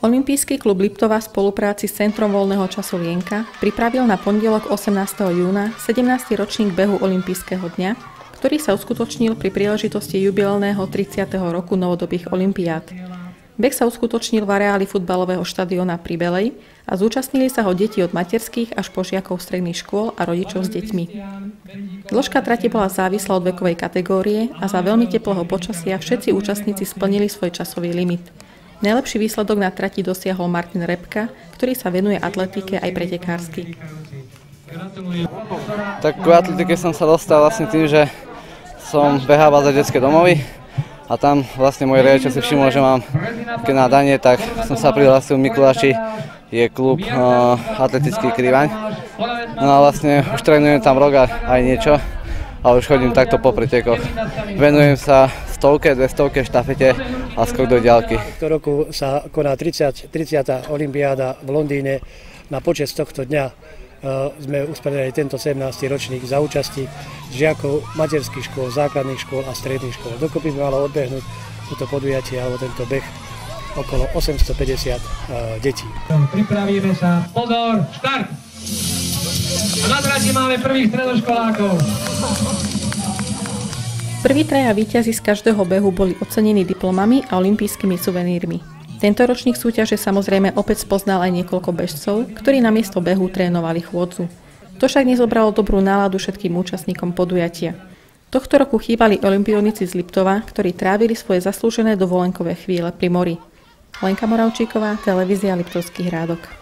Olympijský klub Liptova v spolupráci s Centrom voľného času Lienka pripravil na pondelok 18. júna 17. ročník behu olympijského dňa, ktorý sa uskutočnil pri príležitosti jubilejného 30. roku novodobých olympiád. Beh sa uskutočnil v areáli futbalového štadióna pri Belej a zúčastnili sa ho deti od materských až po žiakov stredných škôl a rodičov s deťmi. Dĺžka trate bola závislá od vekovej kategórie a za veľmi teplého počasia všetci účastníci splnili svoj časový limit. Najlepší výsledok na trati dosiahol Martin Repka, ktorý sa venuje atletike aj pretekársky. Tak k atletike som sa dostal vlastne tým, že som behával za detské domovy a tam vlastne môj riaditeľ si všimol, že mám také nadanie, tak som sa prihlásil v Mikuláši, je klub atletický Krivaň. No a vlastne už trénujem tam rok a aj niečo a už chodím takto po pretekoch. Venujem sa 100, 200, štafete a skok do diaľky. V roku sa koná 30. olympiáda v Londýne. Na počesť tohto dňa sme usporiadali tento 17. ročník za účasti žiakov materských škôl, základných škôl a stredných škôl. Dokopy sme malo odbehnúť toto podujatie alebo tento beh okolo 850 detí. Pripravíme sa. Pozor, štart! A na trati máme prvých stredoškolákov. Prví traja víťazi z každého behu boli ocenení diplomami a olympijskými suvenírmi. Tento ročník súťaže samozrejme opäť spoznal aj niekoľko bežcov, ktorí namiesto behu trénovali chôdzu. To však nezobralo dobrú náladu všetkým účastníkom podujatia. Tohto roku chýbali olympionici z Liptova, ktorí trávili svoje zaslúžené dovolenkové chvíle pri mori. Lenka Moravčíková, televízia Liptovských Hrádok.